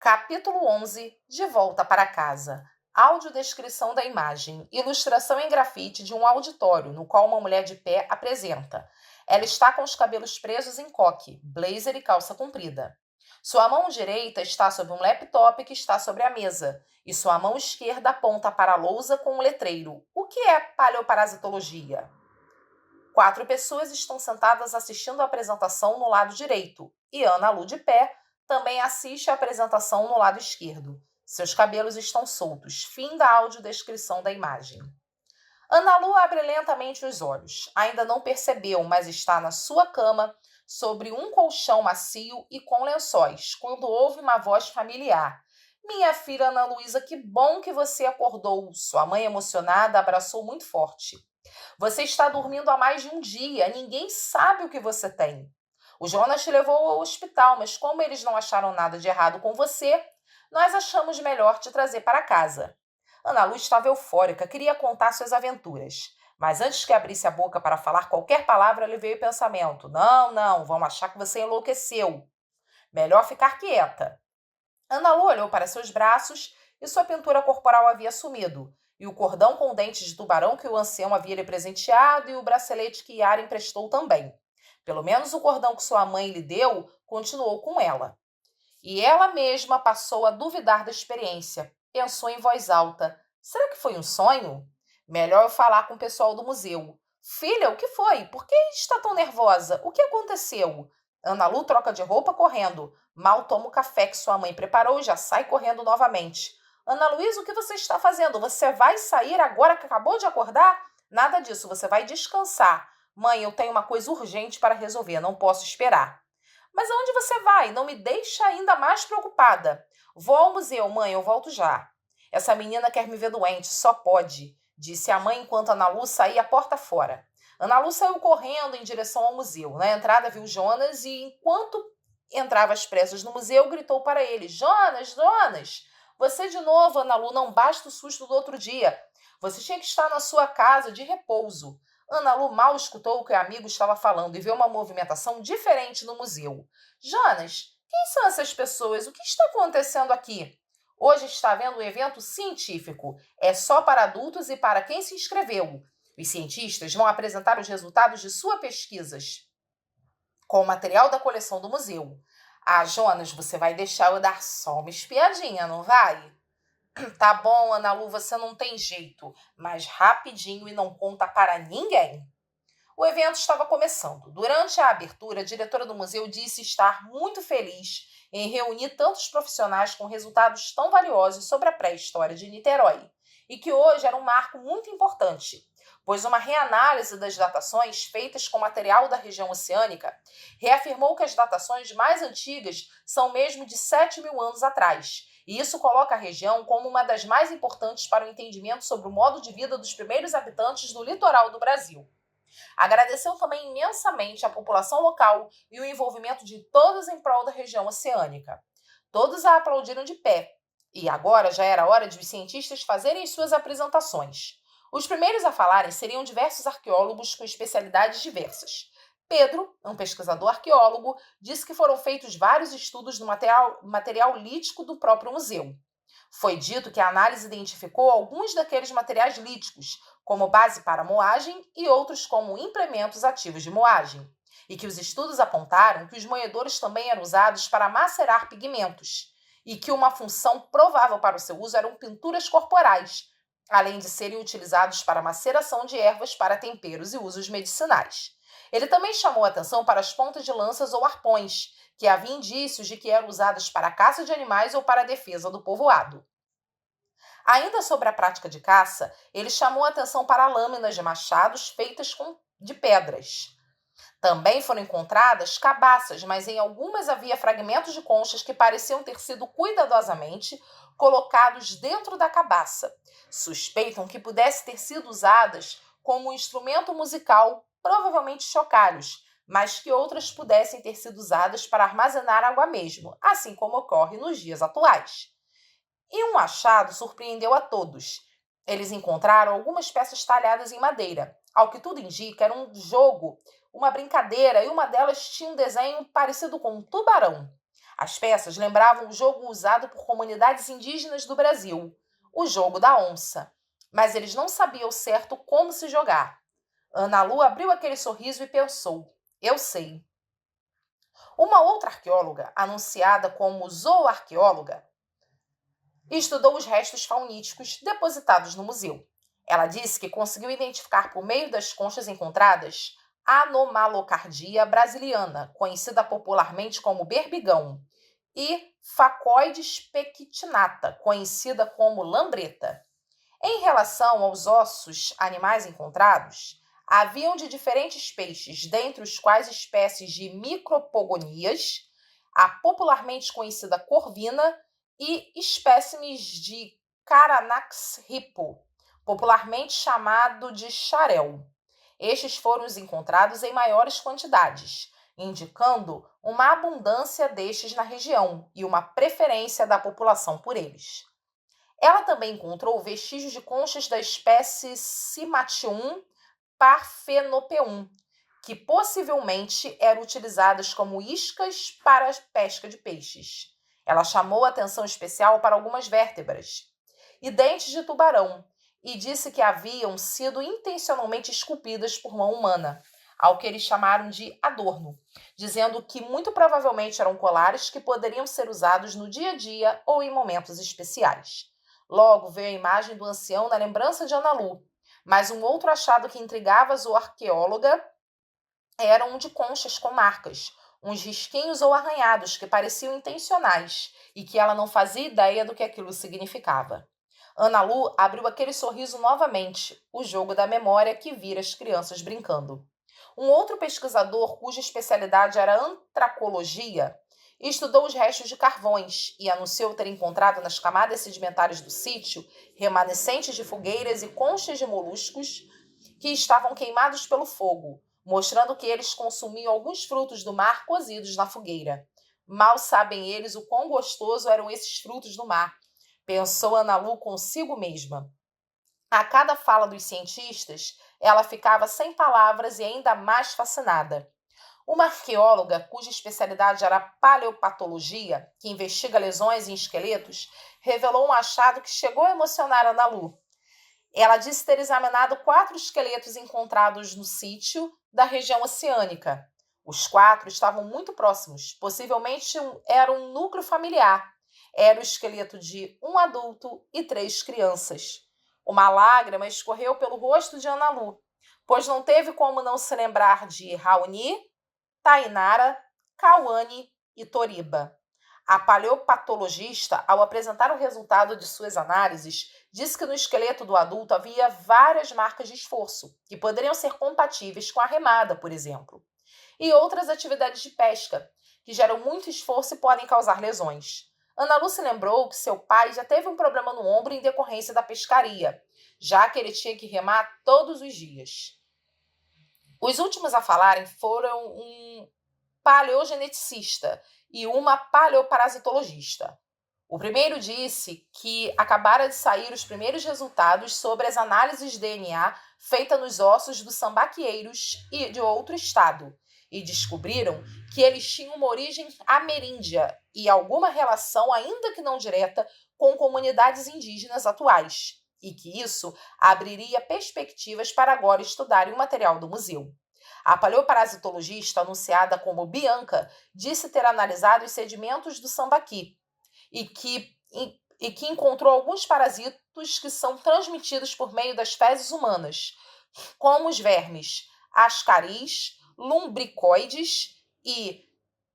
Capítulo 11. De volta para casa. Audiodescrição da imagem. Ilustração em grafite de um auditório, no qual uma mulher de pé apresenta. Ela está com os cabelos presos em coque, blazer e calça comprida. Sua mão direita está sobre um laptop que está sobre a mesa, e sua mão esquerda aponta para a lousa com um letreiro. O que é paleoparasitologia? 4 pessoas estão sentadas assistindo a apresentação no lado direito, e Ana Lu, de pé, também assiste a apresentação no lado esquerdo. Seus cabelos estão soltos. Fim da audiodescrição da imagem. Ana Lu abre lentamente os olhos. Ainda não percebeu, mas está na sua cama, sobre um colchão macio e com lençóis, quando ouve uma voz familiar. Minha filha Ana Luísa, que bom que você acordou. Sua mãe, emocionada, abraçou muito forte. Você está dormindo há mais de um dia, ninguém sabe o que você tem. O Jonas te levou ao hospital, mas como eles não acharam nada de errado com você, nós achamos melhor te trazer para casa. Ana Lu estava eufórica, queria contar suas aventuras. Mas antes que abrisse a boca para falar qualquer palavra, lhe veio o pensamento: não, vão achar que você enlouqueceu. Melhor ficar quieta. Ana Lu olhou para seus braços e sua pintura corporal havia sumido, e o cordão com dentes de tubarão que o ancião havia lhe presenteado e o bracelete que Yara emprestou também. Pelo menos o cordão que sua mãe lhe deu continuou com ela. E ela mesma passou a duvidar da experiência. Pensou em voz alta: será que foi um sonho? Melhor eu falar com o pessoal do museu. Filha, o que foi? Por que está tão nervosa? O que aconteceu? Ana Lu troca de roupa correndo. Mal toma o café que sua mãe preparou e já sai correndo novamente. Ana Luísa, o que você está fazendo? Você vai sair agora que acabou de acordar? Nada disso, você vai descansar. Mãe, eu tenho uma coisa urgente para resolver, não posso esperar. Mas aonde você vai? Não me deixa ainda mais preocupada. Vou ao museu, mãe, eu volto já. Essa menina quer me ver doente, só pode, disse a mãe enquanto Ana Lu saía porta fora. Ana Lu saiu correndo em direção ao museu. Na entrada viu Jonas e, enquanto entrava às pressas no museu, gritou para ele: Jonas! Você de novo, Ana Lu, não basta o susto do outro dia. Você tinha que estar na sua casa de repouso. Ana Lu mal escutou o que o amigo estava falando e viu uma movimentação diferente no museu. Jonas, quem são essas pessoas? O que está acontecendo aqui? Hoje está havendo um evento científico. É só para adultos e para quem se inscreveu. Os cientistas vão apresentar os resultados de suas pesquisas com o material da coleção do museu. Ah, Jonas, você vai deixar eu dar só uma espiadinha, não vai? Tá bom, Ana Lu, você não tem jeito, mas rapidinho e não conta para ninguém. O evento estava começando. Durante a abertura, a diretora do museu disse estar muito feliz em reunir tantos profissionais com resultados tão valiosos sobre a pré-história de Niterói, e que hoje era um marco muito importante, pois uma reanálise das datações feitas com material da região oceânica reafirmou que as datações mais antigas são mesmo de 7.000 anos atrás, e isso coloca a região como uma das mais importantes para o entendimento sobre o modo de vida dos primeiros habitantes do litoral do Brasil. Agradeceu também imensamente a população local e o envolvimento de todos em prol da região oceânica. Todos a aplaudiram de pé, e agora já era hora de os cientistas fazerem suas apresentações. Os primeiros a falarem seriam diversos arqueólogos com especialidades diversas. Pedro, um pesquisador arqueólogo, disse que foram feitos vários estudos no material lítico do próprio museu. Foi dito que a análise identificou alguns daqueles materiais líticos como base para moagem e outros como implementos ativos de moagem, e que os estudos apontaram que os moedores também eram usados para macerar pigmentos, e que uma função provável para o seu uso eram pinturas corporais, além de serem utilizados para maceração de ervas para temperos e usos medicinais. Ele também chamou a atenção para as pontas de lanças ou arpões, que havia indícios de que eram usadas para a caça de animais ou para a defesa do povoado. Ainda sobre a prática de caça, ele chamou a atenção para lâminas de machados feitas de pedras. Também foram encontradas cabaças, mas em algumas havia fragmentos de conchas que pareciam ter sido cuidadosamente colocados dentro da cabaça. Suspeitam que pudesse ter sido usadas como um instrumento musical, provavelmente chocalhos, mas que outras pudessem ter sido usadas para armazenar água mesmo, assim como ocorre nos dias atuais. E um achado surpreendeu a todos. Eles encontraram algumas peças talhadas em madeira. Ao que tudo indica, era um jogo, uma brincadeira, e uma delas tinha um desenho parecido com um tubarão. As peças lembravam o jogo usado por comunidades indígenas do Brasil, o jogo da onça, mas eles não sabiam certo como se jogar. Ana Lu abriu aquele sorriso e pensou: eu sei. Uma outra arqueóloga, anunciada como zooarqueóloga, estudou os restos faunísticos depositados no museu. Ela disse que conseguiu identificar por meio das conchas encontradas a anomalocardia brasiliana, conhecida popularmente como berbigão, e Facoides pectinata, conhecida como lambreta. Em relação aos ossos animais encontrados, haviam de diferentes peixes, dentre os quais espécies de micropogonias, a popularmente conhecida corvina, e espécimes de Caranax hippo, popularmente chamado de xarel. Estes foram os encontrados em maiores quantidades, indicando uma abundância destes na região e uma preferência da população por eles. Ela também encontrou vestígios de conchas da espécie Cimatium parfenopeum, que possivelmente eram utilizadas como iscas para a pesca de peixes. Ela chamou atenção especial para algumas vértebras e dentes de tubarão e disse que haviam sido intencionalmente esculpidas por mão humana, ao que eles chamaram de adorno, dizendo que muito provavelmente eram colares que poderiam ser usados no dia a dia ou em momentos especiais. Logo veio a imagem do ancião na lembrança de Ana Lu, mas um outro achado que intrigava a zooarqueóloga era um de conchas com marcas, uns risquinhos ou arranhados que pareciam intencionais e que ela não fazia ideia do que aquilo significava. Ana Lu abriu aquele sorriso novamente, o jogo da memória que vira as crianças brincando. Um outro pesquisador, cuja especialidade era antracologia, estudou os restos de carvões e anunciou ter encontrado nas camadas sedimentares do sítio remanescentes de fogueiras e conchas de moluscos que estavam queimados pelo fogo, mostrando que eles consumiam alguns frutos do mar cozidos na fogueira. Mal sabem eles o quão gostoso eram esses frutos do mar, pensou Ana Lu consigo mesma. A cada fala dos cientistas, ela ficava sem palavras e ainda mais fascinada. Uma arqueóloga, cuja especialidade era paleopatologia, que investiga lesões em esqueletos, revelou um achado que chegou a emocionar Ana Lu. Ela disse ter examinado 4 esqueletos encontrados no sítio da região oceânica. Os 4 estavam muito próximos, possivelmente era um núcleo familiar. Era o esqueleto de um adulto e 3 crianças. Uma lágrima escorreu pelo rosto de Ana Lu, pois não teve como não se lembrar de Raoni, Tainara, Cauane e Toriba. A paleopatologista, ao apresentar o resultado de suas análises, disse que no esqueleto do adulto havia várias marcas de esforço, que poderiam ser compatíveis com a remada, por exemplo, e outras atividades de pesca, que geram muito esforço e podem causar lesões. Ana Lu se lembrou que seu pai já teve um problema no ombro em decorrência da pescaria, já que ele tinha que remar todos os dias. Os últimos a falarem foram um paleogeneticista e uma paleoparasitologista. O primeiro disse que acabara de sair os primeiros resultados sobre as análises de DNA feitas nos ossos dos sambaqueiros e de outro estado, e descobriram que eles tinham uma origem ameríndia e alguma relação, ainda que não direta, com comunidades indígenas atuais, e que isso abriria perspectivas para agora estudarem o material do museu. A paleoparasitologista, anunciada como Bianca, disse ter analisado os sedimentos do sambaqui e que encontrou alguns parasitos que são transmitidos por meio das fezes humanas, como os vermes ascaris, lumbricoides e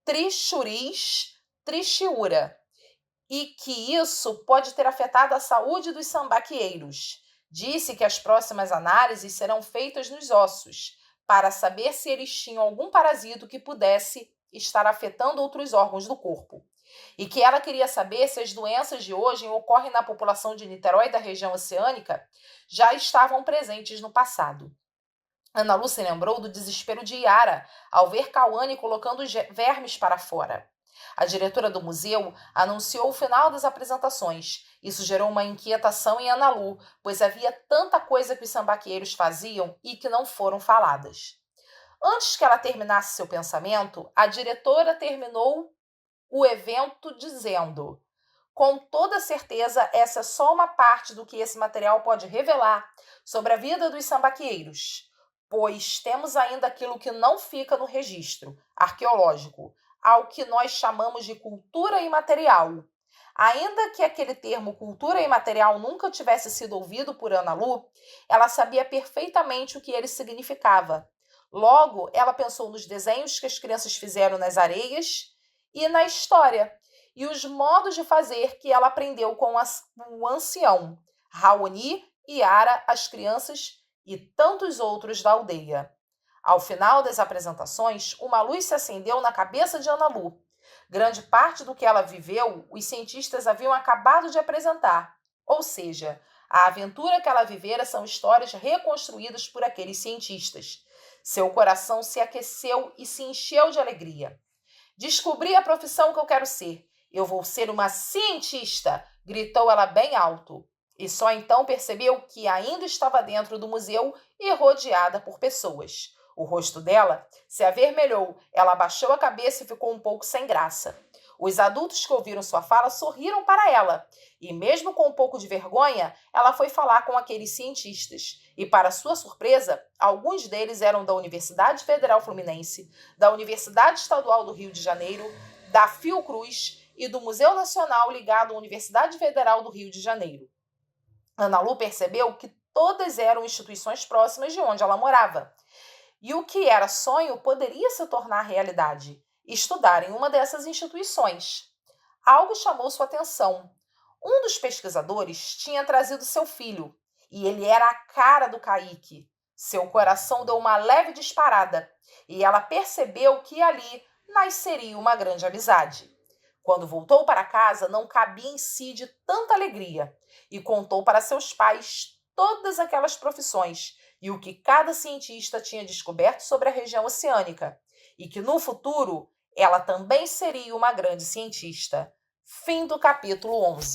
trichuris trichiura, e que isso pode ter afetado a saúde dos sambaqueiros. Disse que as próximas análises serão feitas nos ossos, para saber se eles tinham algum parasito que pudesse estar afetando outros órgãos do corpo. E que ela queria saber se as doenças de hoje ocorrem na população de Niterói da região oceânica já estavam presentes no passado. Ana Lu se lembrou do desespero de Yara ao ver Cauane colocando os vermes para fora. A diretora do museu anunciou o final das apresentações. Isso gerou uma inquietação em Ana Lu, pois havia tanta coisa que os sambaqueiros faziam e que não foram faladas. Antes que ela terminasse seu pensamento, a diretora terminou o evento dizendo: com toda certeza, essa é só uma parte do que esse material pode revelar sobre a vida dos sambaqueiros, pois temos ainda aquilo que não fica no registro arqueológico, ao que nós chamamos de cultura imaterial. Ainda que aquele termo cultura imaterial nunca tivesse sido ouvido por Ana Lu, ela sabia perfeitamente o que ele significava. Logo, ela pensou nos desenhos que as crianças fizeram nas areias e na história, e os modos de fazer que ela aprendeu com o ancião, Raoni e Yara, as crianças e tantos outros da aldeia. Ao final das apresentações, uma luz se acendeu na cabeça de Ana Lu. Grande parte do que ela viveu, os cientistas haviam acabado de apresentar. Ou seja, a aventura que ela vivera são histórias reconstruídas por aqueles cientistas. Seu coração se aqueceu e se encheu de alegria. Descobri a profissão que eu quero ser. Eu vou ser uma cientista, gritou ela bem alto. E só então percebeu que ainda estava dentro do museu e rodeada por pessoas. O rosto dela se avermelhou, ela abaixou a cabeça e ficou um pouco sem graça. Os adultos que ouviram sua fala sorriram para ela, e mesmo com um pouco de vergonha, ela foi falar com aqueles cientistas. E, para sua surpresa, alguns deles eram da Universidade Federal Fluminense, da Universidade Estadual do Rio de Janeiro, da Fiocruz e do Museu Nacional ligado à Universidade Federal do Rio de Janeiro. Ana Lu percebeu que todas eram instituições próximas de onde ela morava. E o que era sonho poderia se tornar realidade: estudar em uma dessas instituições. Algo chamou sua atenção. Um dos pesquisadores tinha trazido seu filho, e ele era a cara do Kaique. Seu coração deu uma leve disparada, e ela percebeu que ali nasceria uma grande amizade. Quando voltou para casa, não cabia em si de tanta alegria, e contou para seus pais todas aquelas profissões e o que cada cientista tinha descoberto sobre a região oceânica, e que no futuro ela também seria uma grande cientista. Fim do capítulo 11.